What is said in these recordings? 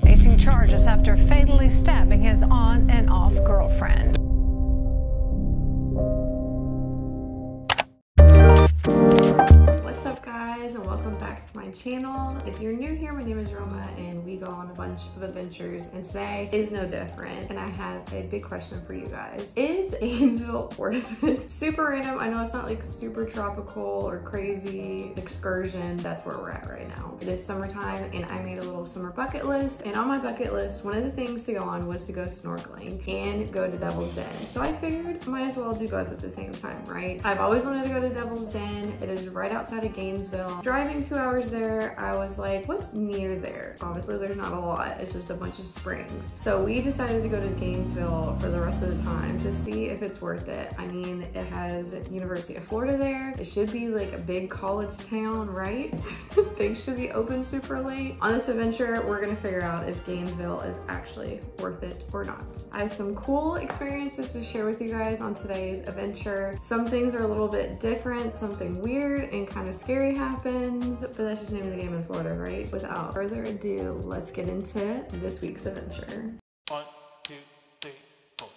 Facing charges after fatally stabbing his on and off girlfriend. What's up, guys, and welcome back to my channel. If you're new here, my name is Roma and we go on a bunch of adventures, and today is no different. And I have a big question for you guys. Is Gainesville worth it? Super random. I know it's not like super tropical or crazy excursion. That's where we're at right now. It is summertime and I made a little summer bucket list, and on my bucket list, one of the things to go on was to go snorkeling and go to Devil's Den. So I figured might as well do both at the same time, right? I've always wanted to go to Devil's Den. It is right outside of Gainesville. Driving 2 hours there, I was like, what's near there? Obviously there's not a lot, it's just a bunch of springs. So we decided to go to Gainesville for the rest of the time to see if it's worth it. I mean, it has University of Florida there. It should be like a big college town, right? Things should be open super late. On this adventure, we're gonna figure out if Gainesville is actually worth it or not. I have some cool experiences to share with you guys on today's adventure. Some things are a little bit different, something weird and kind of scary happens, but that's just the name of the game in Florida, right? Without further ado, let's get into this week's adventure. 1, 2, 3, 4.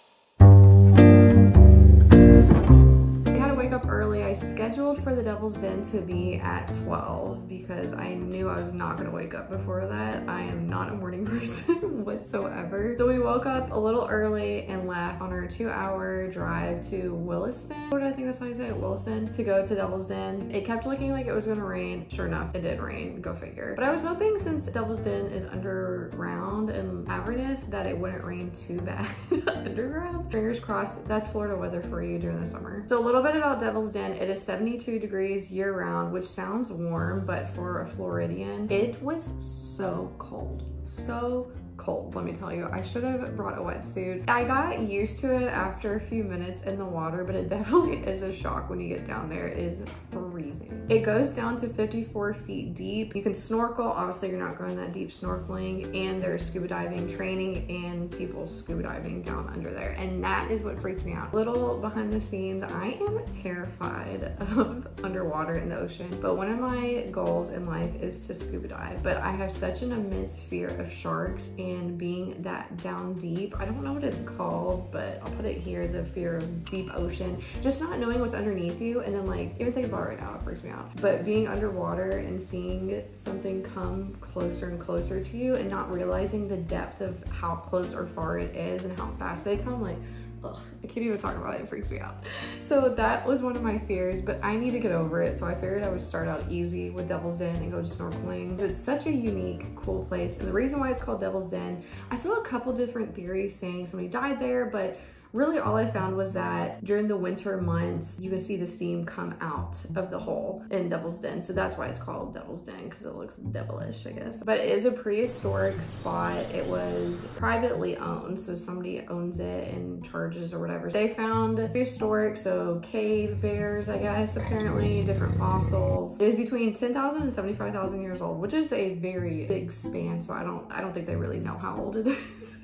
I had to wake up early. I scheduled for the Devil's Den to be at 12 because I knew I was not gonna wake up before that. I am not a morning person whatsoever. So we woke up a little early and left on our 2-hour drive to Williston. What do I think that's how you say it? Williston, to go to Devil's Den. It kept looking like it was gonna rain. Sure enough, it did rain. Go figure. But I was hoping, since Devil's Den is underground in Avernus, that it wouldn't rain too bad underground. Fingers crossed. That's Florida weather for you during the summer. So a little bit about Devil's Den. It is 72 degrees year round, which sounds warm, but for a Floridian, it was so cold. So cold, let me tell you. I should have brought a wetsuit. I got used to it after a few minutes in the water, but it definitely is a shock when you get down there. It is freezing. It goes down to 54 feet deep. You can snorkel. Obviously, you're not going that deep snorkeling, and there's scuba diving training and people scuba diving down under there. And that is what freaks me out. Little behind the scenes, I am terrified of underwater in the ocean, but one of my goals in life is to scuba dive. But I have such an immense fear of sharks, and being that down deep, I don't know what it's called, but I'll put it here, the fear of deep ocean. Just not knowing what's underneath you, and then like, even think about it right now, it freaks me out. But being underwater and seeing something come closer and closer to you and not realizing the depth of how close or far it is and how fast they come, like, ugh, I can't even talk about it, it freaks me out. So that was one of my fears, but I need to get over it. So I figured I would start out easy with Devil's Den and go to snorkeling. It's such a unique, cool place. And the reason why it's called Devil's Den, I saw a couple different theories saying somebody died there, but really all I found was that during the winter months, you can see the steam come out of the hole in Devil's Den. So that's why it's called Devil's Den, because it looks devilish, I guess. But it is a prehistoric spot. It was privately owned, so somebody owns it and charges or whatever. They found prehistoric, so cave bears, I guess, apparently, different fossils. It is between 10,000 and 75,000 years old, which is a very big span, so I don't think they really know how old it is.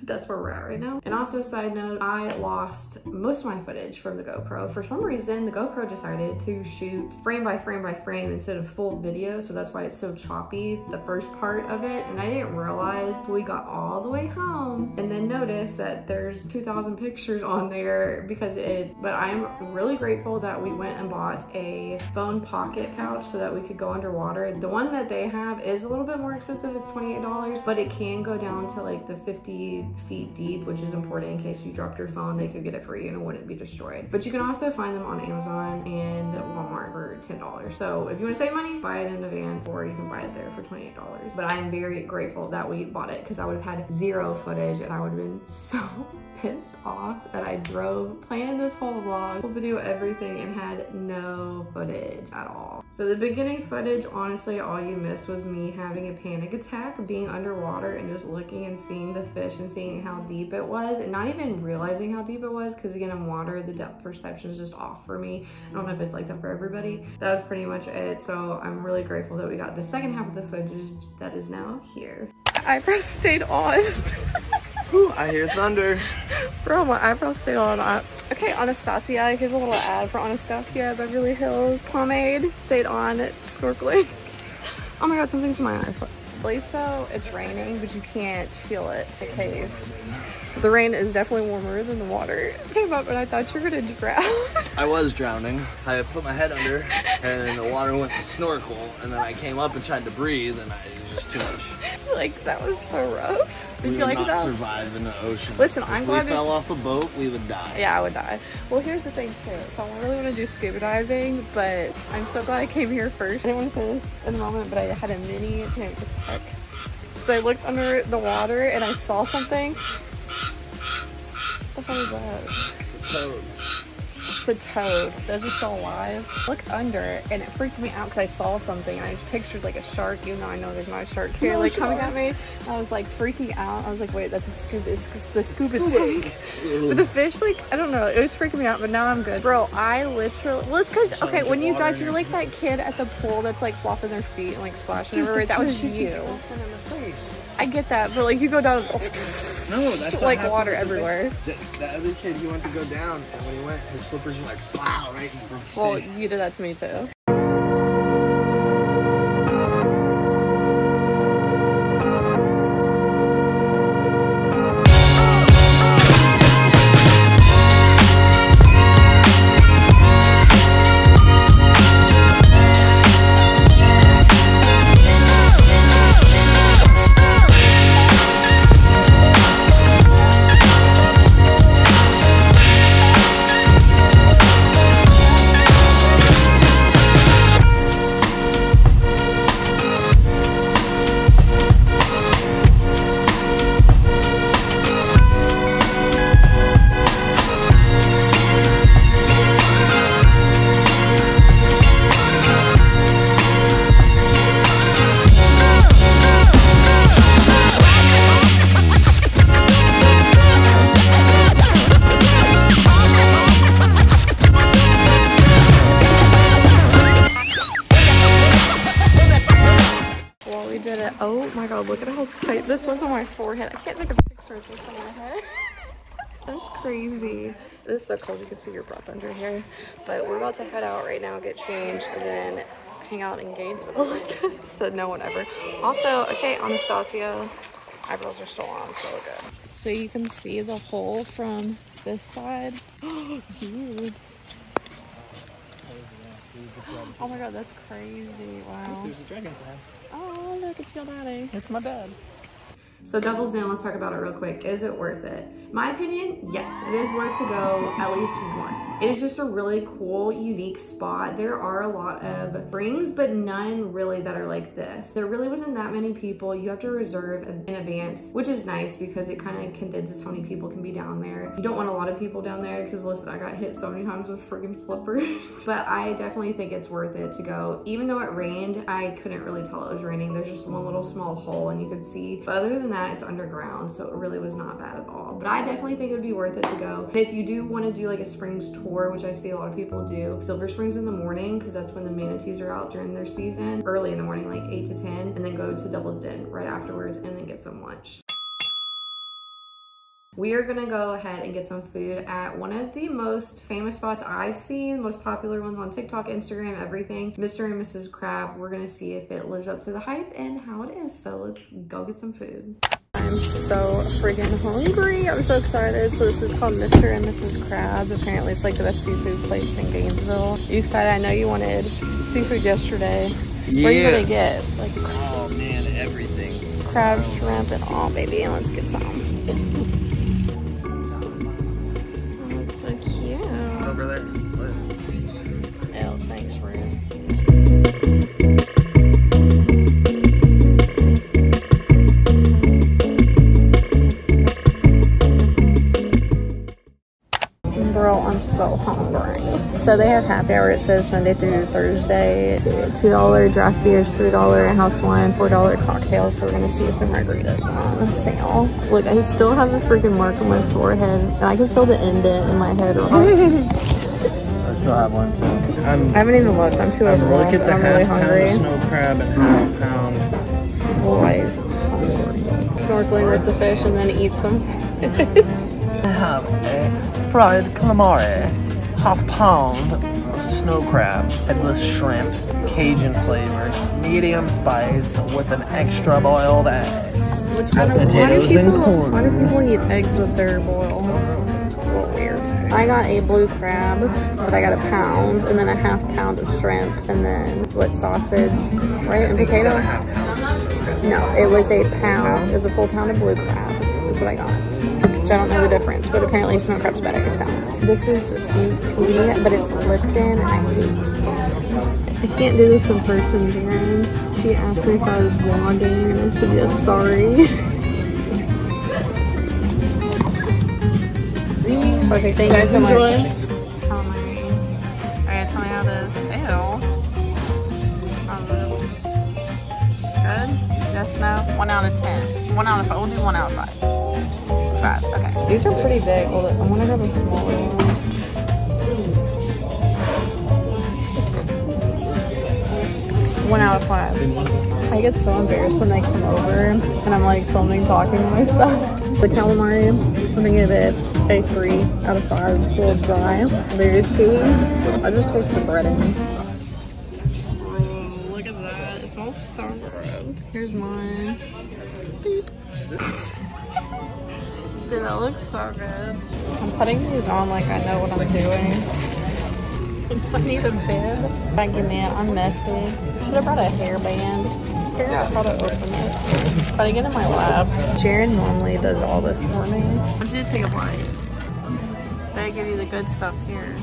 That's where we're at right now. And also, side note, I lost most of my footage from the GoPro. For some reason, the GoPro decided to shoot frame by frame by frame instead of full video, so that's why it's so choppy, the first part of it. And I didn't realize till we got all the way home and then noticed that there's 2,000 pictures on there because but I'm really grateful that we went and bought a phone pocket pouch so that we could go underwater. The one that they have is a little bit more expensive, it's $28, but it can go down to like the 50 feet deep, which is important in case you dropped your phone, they could get it for you and it wouldn't be destroyed. But you can also find them on Amazon and Walmart for $10. So if you want to save money, buy it in advance, or you can buy it there for $28. But I am very grateful that we bought it, because I would have had zero footage and I would have been so pissed off that I planned this whole vlog, whole video, everything, and had no footage at all. So the beginning footage, honestly, all you missed was me having a panic attack, being underwater and just looking and seeing the fish and seeing how deep it was, and not even realizing how deep it was, because again, in water, the depth perception is just off for me. I don't know if it's like that for everybody. That was pretty much it. So I'm really grateful that we got the second half of the footage that is now here. Eyebrows stayed on. Whew, I hear thunder. Bro, my eyebrows stayed on. Okay, Anastasia. Here's a little ad for Anastasia Beverly Hills pomade. Stayed on snorkeling. Oh my god, something's in my eyes. At least though, it's raining, but you can't feel it. It's a cave. The rain is definitely warmer than the water. I came up and I thought you were gonna drown. I was drowning. I put my head under and the water went to snorkel, and then I came up and tried to breathe, and it was just too much. Like, that was so rough. Did We you would like not that? survive in the ocean. Listen, if I'm we glad fell off a boat, we would die. Yeah, I would die. Well, here's the thing too. So I really want to do scuba diving, but I'm so glad I came here first. I didn't want to say this in a moment, but I had a mini panic attack. So I looked under the water and I saw something. What the hell is that? It's a toad. It's a toad. Those are still alive. Look under, and it freaked me out because I saw something. And I just pictured like a shark, even though I know there's not a shark here, like coming at me. I was like freaking out. I was like, wait, that's a scuba. It's the scuba tank. But the fish, like, I don't know. It was freaking me out, but now I'm good. Bro, I literally, well, it's because, okay, when you dive, you're like that kid at the pool that's like flopping their feet and like splashing everywhere. That was you. I get that, but like you go down, No, that's like water everywhere. The other kid, he went to go down, and when he went, his flippers were like, wow, right in front of his Well, face. you did that to me too. Oh my god, look at how tight this was on my forehead. I can't take a picture of this on my head. That's crazy. This is so cold, you can see your breath under here. But we're about to head out right now, get changed, and then hang out in Gainesville, I guess. So no one ever. Also, okay, Anastasia, eyebrows are still on, so good. So you can see the hole from this side. Dude. Oh my god, that's crazy. Wow. There's a dragonfly. Oh, look, it's your daddy. It's my dad. So Devil's Den, let's talk about it real quick. Is it worth it? My opinion, yes, it is worth to go at least once. It is just a really cool, unique spot. There are a lot of springs, but none really that are like this. There really wasn't that many people. You have to reserve in advance, which is nice because it kind of condenses how many people can be down there. You don't want a lot of people down there because listen, I got hit so many times with friggin' flippers. But I definitely think it's worth it to go. Even though it rained, I couldn't really tell it was raining. There's just one little small hole and you could see. But other than that, it's underground, so it really was not bad at all. But I definitely think it would be worth it to go. And if you do want to do like a springs tour, which I see a lot of people do, Silver Springs in the morning, because that's when the manatees are out during their season, early in the morning, like 8 to 10, and then go to Devil's Den right afterwards and then get some lunch. We are gonna go ahead and get some food at one of the most famous spots I've seen, most popular ones on TikTok, Instagram, everything, Mr. and Mrs. Crab. We're gonna see if it lives up to the hype and how it is. So let's go get some food. I'm so freaking hungry. I'm so excited. So this is called Mr. and Mrs. Crab. Apparently it's like the best seafood place in Gainesville. You excited? I know you wanted seafood yesterday. Yeah. What are you gonna get? Like, oh man, everything. Crab, shrimp, and all, baby. And let's get some. Over there. Oh, thanks, Ruth. Bro, I'm so hungry. So they have happy hour. It says Sunday through Thursday. $2 draft beers, $3 house wine, $4 cocktails. So we're gonna see if the margarita's on sale. Look, I still have a freaking mark on my forehead, and I can feel the indent in my head. I still have one too. I haven't even looked. I'm too overwhelmed. Look at the I'm half really pound hungry. of snow crab and half pound. Boys, hungry. Snorkeling with the fish and then eat some fish. I have a fried calamari, half-pound of snow crab, headless shrimp, Cajun flavored, medium spice with an extra boiled egg. Which I don't know. Potatoes and corn. Why do people eat eggs with their boil? It's a little weird. I got a blue crab, but I got a pound, and then a half pound of shrimp, and then what, sausage, right? And potato? No, it was a pound. It was a full pound of blue crab. That's what I got. Which I don't know the difference, but apparently snow crab's better. So this is sweet tea, but it's Lipton, and I hate. I can't do this in person, Jen. She asked me if I was vlogging, and I said yes, sorry. Okay, thank you so much. Alright, tell me how it is. Ew. Good? Yes, no? 1 out of 10. 1 out of 5. We'll do 1 out of 5. 5, okay. These are pretty big. Hold it. I want to grab a smaller one. One out of 5. I get so embarrassed when they come over and I'm like filming, talking to myself. The calamari, I'm gonna give it a 3 out of 5. It's a little dry, very chewy. I just taste the breading. Oh, look at that. It smells so good. Here's mine. Beep. Dude, that looks so good. I'm putting these on like I know what I'm doing. Do I need a bib? Thank you, man. I'm messy. Should have brought a hairband. Figure out how to open it. But I get in my lab. Jaren normally does all this for me. I want you to take a bite. They give you the good stuff here.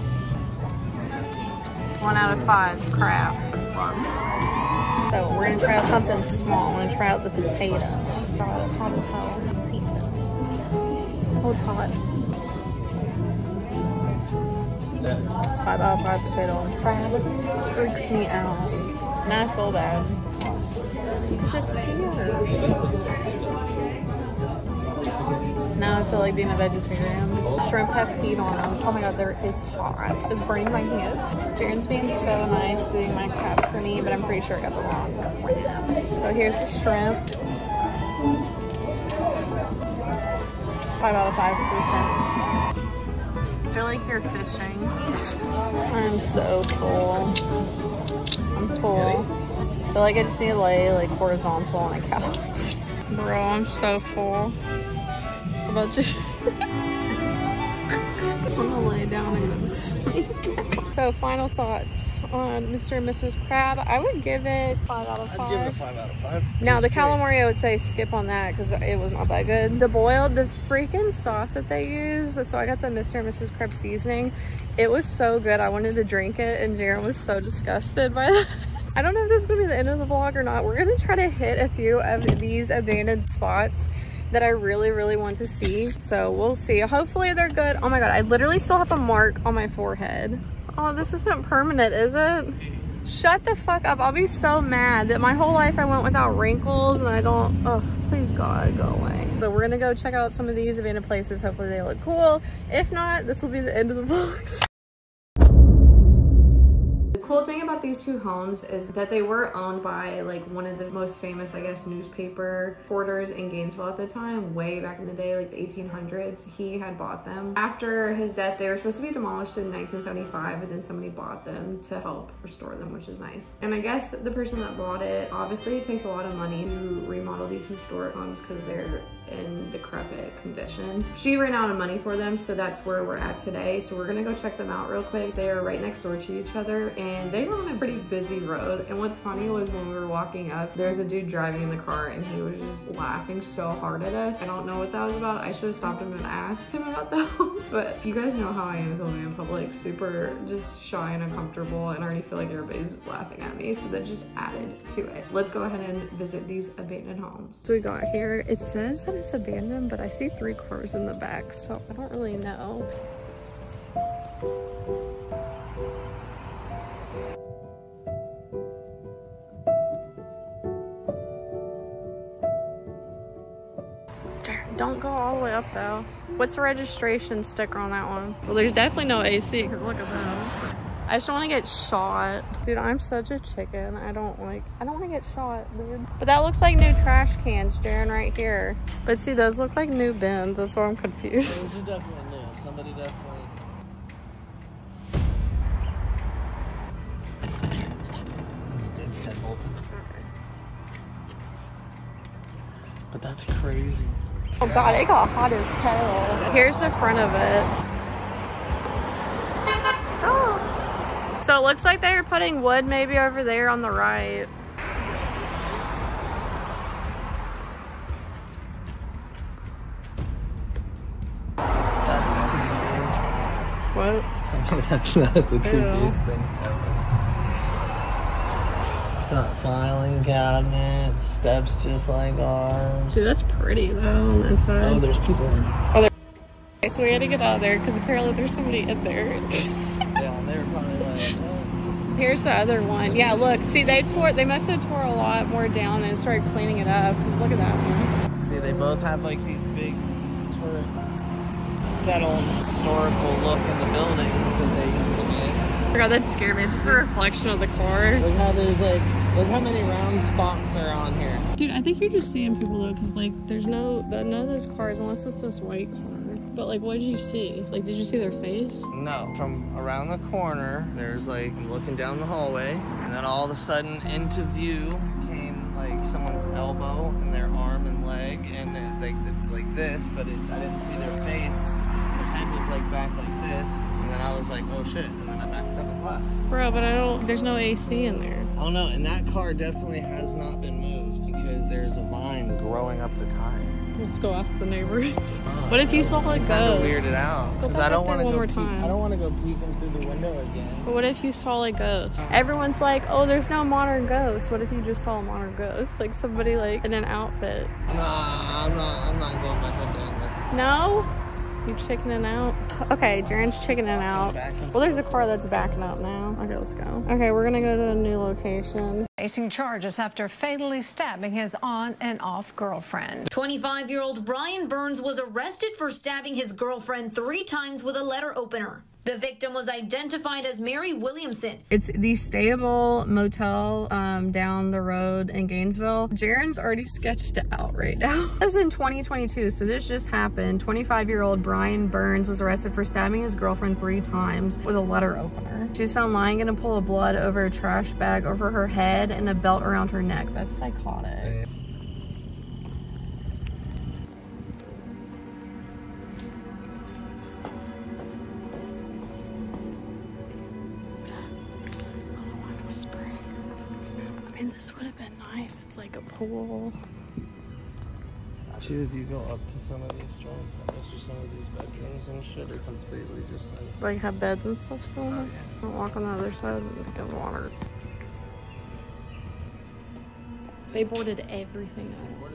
1 out of 5. Crap. Fun. So we're gonna try out something small. I'm gonna try out the potato. God, it's hot as hell. It's heat. Oh, it's hot. 5 out of 5 potato. Crab freaks me out. Now I feel bad. Because it's here. Now I feel like being a vegetarian. Shrimp have feet on them. Oh my god, it's hot. It's burning my hands. Jaren's being so nice doing my crab for me, but I'm pretty sure I got the wrong crab. So here's the shrimp. 5 out of 5 for shrimp. I feel like you're fishing. I'm so full. I'm full. I feel like I just need to lay like horizontal on a couch. Bro, I'm so full. How about you? I'm gonna lay down and go to sleep. So final thoughts on Mr. and Mrs. Crab. I would give it 5 out of 5. I'd give it a 5 out of 5. Now the calamari, I would say skip on that because it was not that good. The boiled, the freaking sauce that they use. So I got the Mr. and Mrs. Crab seasoning. It was so good. I wanted to drink it and Jaren was so disgusted by that. I don't know if this is gonna be the end of the vlog or not. We're gonna try to hit a few of these abandoned spots that I really want to see. So we'll see. Hopefully they're good. Oh my god, I literally still have a mark on my forehead. Oh, this isn't permanent, is it? Shut the fuck up. I'll be so mad that my whole life I went without wrinkles and I don't, oh, please God, go away. But we're gonna go check out some of these abandoned places. Hopefully they look cool. If not, this will be the end of the vlogs. The cool thing about these two homes is that they were owned by like one of the most famous, I guess, newspaper reporters in Gainesville at the time, way back in the day, like the 1800s. He had bought them. After his death, they were supposed to be demolished in 1975, but then somebody bought them to help restore them, which is nice. And I guess the person that bought it, obviously it takes a lot of money to remodel these historic homes because they're in decrepit conditions. She ran out of money for them, so that's where we're at today. So we're gonna go check them out real quick. They are right next door to each other and they were on a pretty busy road. And what's funny was when we were walking up, there's a dude driving in the car and he was just laughing so hard at us. I don't know what that was about. I should have stopped him and asked him about the house, but you guys know how I am filming in public, super just shy and uncomfortable, and I already feel like everybody's laughing at me, so that just added to it. Let's go ahead and visit these abandoned homes. So we got here, it says that it's abandoned, but I see 3 cars in the back, so I don't really know. Don't go all the way up though. What's the registration sticker on that one? Well, there's definitely no AC because look at that. I just don't want to get shot. Dude, I'm such a chicken. I don't want to get shot, dude. But that looks like new trash cans, Jaren, right here. But see, those look like new bins. That's why I'm confused. Those are definitely new. Somebody definitely. But that's crazy. Oh god, it got hot as hell. Here's the front of it. Oh. So it looks like they were putting wood maybe over there on the right. That's What? That's not the creepiest thing ever. It's got filing cabinets, steps just like ours. Dude, that's pretty though on that side. Oh, there's people in. Oh, there. Okay, so we had to get out of there because apparently there's somebody in there. Yeah, and they were probably like, oh. Here's the other one. Yeah, look. See, they must have tore a lot more down and started cleaning it up. Because look at that one. See, they both have like these big turret, that old historical look in the buildings that they used to make. Oh god, that scared me. It's just a reflection of the car. Look how there's like, look how many round spots are on here. Dude, I think you're just seeing people though, because like there's none of those cars unless it's this white car. But like, what did you see? Like, did you see their face? No. From around the corner, there's like, I'm looking down the hallway, and then all of a sudden into view came like someone's elbow and their arm and leg, and it, like this, but I didn't see their face. The head was like back like this, and then I was like, oh shit, and then I backed up and left. Bro, but there's no AC in there. Oh no, and that car definitely has not been moved because there's a vine growing up the tire. Let's go ask the neighbors. What if you saw a ghost? Kind of weirded out because I don't want to go. time. I don't want to go peeking through the window again. But what if you saw a ghost? Everyone's like, oh, there's no modern ghost. What if you just saw a modern ghost? Like somebody like in an outfit. Nah, I'm not going my head down there. No? You chickening out? Okay, Jaren's chickening out. Well, there's a car that's backing up now. Okay, let's go. Okay, we're gonna go to a new location. Facing charges after fatally stabbing his on and off girlfriend. 25-year-old Brian Burns was arrested for stabbing his girlfriend 3 times with a letter opener. The victim was identified as Mary Williamson. It's the Stable Motel down the road in Gainesville. Jaren's already sketched it out right now. This is in 2022, so this just happened. 25-year-old Brian Burns was arrested for stabbing his girlfriend 3 times with a letter opener. She was found lying in a pool of blood over a trash bag over her head and a belt around her neck. That's psychotic. This would have been nice. It's like a pool. Dude, if you go up to some of these joints, I bet you some of these bedrooms and shit are completely just like have beds and stuff still. Oh, yeah. I'll walk on the other side and get water. They boarded everything up.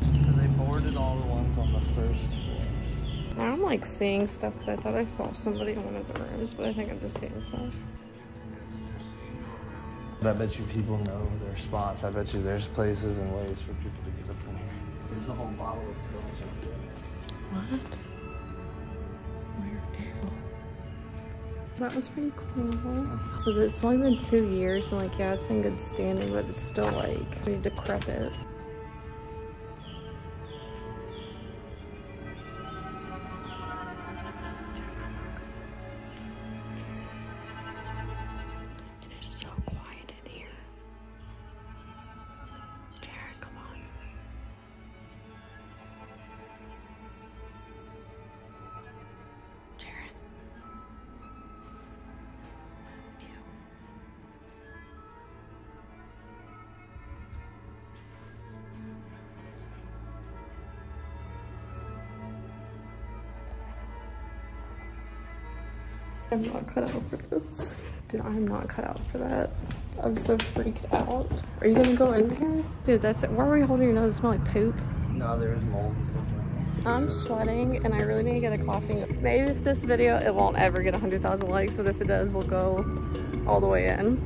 So they boarded all the ones on the first floors. Now I'm like seeing stuff because I thought I saw somebody in one of the rooms, but I think I'm just seeing stuff. I bet you people know their spots. I bet you there's places and ways for people to get up in here. There's a whole bottle of pills right there. What? Where? That was pretty cool. So it's only been 2 years, and like, yeah, it's in good standing, but it's still like pretty decrepit. I'm not cut out for this. Dude, I'm not cut out for that. I'm so freaked out. Are you gonna go in there? Dude, that's it. Why are we holding your nose? It smells like poop. No, there's mold and stuff right there. I'm sweating and I really need to get a coffee. Maybe if this video, it won't ever get 100,000 likes, but if it does, we'll go all the way in.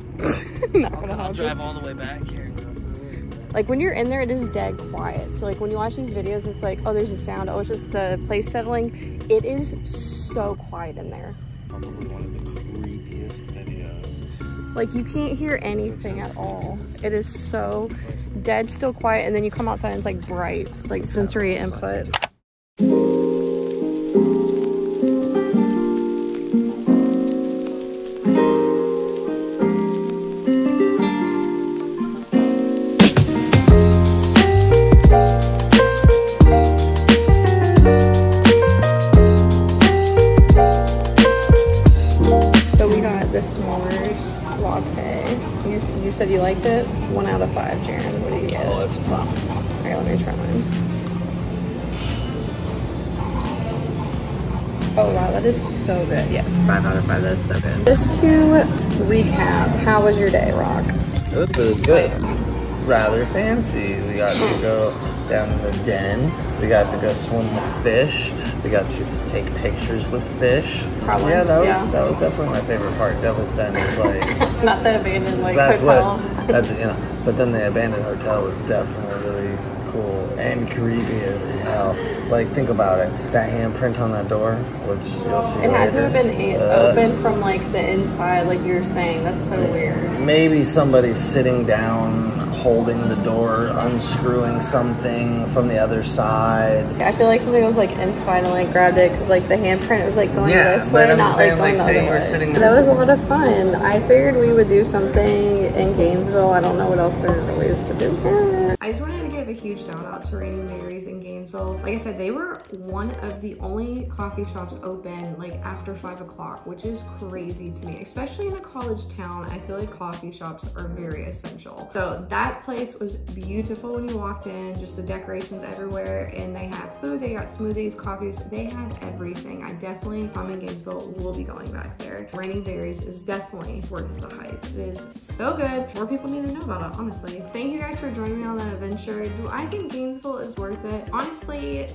I'll drive all the way back here and go through. Like when you're in there, it is dead quiet. So like when you watch these videos, it's like, oh, there's a sound. Oh, it's just the place settling. It is so quiet in there. Probably one of the creepiest videos. Like, you can't hear anything at all. It is so dead still quiet, and then you come outside and it's like bright. It's like sensory input. S'mores latte. You said you liked it? 1 out of 5, Jaren. What do you get? Oh, that's a problem. Alright, let me try mine. Oh wow, that is so good. Yes, 5 out of 5. That is so good. Just to recap, how was your day, Rock? It was really good. Rather fancy. We got to go down in the den. We got to go swim with fish. We got to take pictures with fish. Probably. Yeah, that was definitely my favorite part. Devil's Den was like not the abandoned like that's hotel. That's you know. But then the abandoned hotel was definitely really cool and creepy as hell. Like, think about it. That handprint on that door, which you'll see It had to later. have been open from like the inside, like you were saying. That's so weird. Maybe somebody's sitting down, holding the door, unscrewing something from the other side. I feel like somebody was like inside and like grabbed it because like the handprint was like going this way, I'm not saying, like going the say other we're way. sitting That was a lot of fun. I figured we would do something in Gainesville. I don't know what else there really is to do here. I just wanted to give a huge shout out to Raining Berries in Gainesville. Like I said, they were one of the only coffee shops open like after 5 o'clock, which is crazy to me, especially in a college town. I feel like coffee shops are very essential. So that place was beautiful when you walked in, just the decorations everywhere, and they have food, they got smoothies, coffees, they had everything. I definitely, if I'm in Gainesville, will be going back there. Raining Berries is definitely worth the hype. It is so good. More people need to know about it, honestly. Thank you guys for joining me on that adventure. Do I think Gainesville is worth it? Honestly,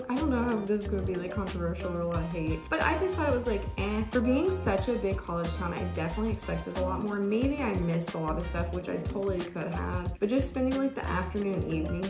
I don't know how this is gonna be like controversial or a lot of hate, but I just thought it was like, eh. For being such a big college town, I definitely expected a lot more. Maybe I missed a lot of stuff, which I totally could have, but just spending like the afternoon, evening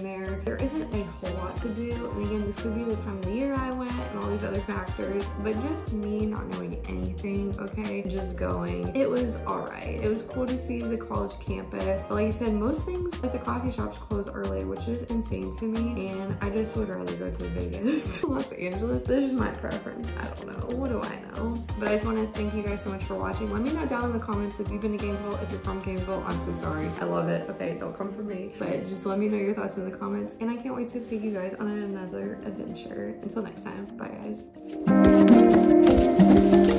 there isn't a whole lot to do. And again, this could be the time of the year I went and all these other factors, but just me not knowing anything, okay, just going. It was all right. It was cool to see the college campus. But like I said, most things like the coffee shops close early, which is insane to me, and I just would rather go to Vegas, Los Angeles. This is my preference. I don't know. What do I know? But I just want to thank you guys so much for watching. Let me know down in the comments if you've been to Gainesville. If you're from Gainesville, I'm so sorry. I love it. Okay, don't come for me. But just let me know your thoughts in the comments. And I can't wait to take you guys on another adventure. Until next time. Bye, guys.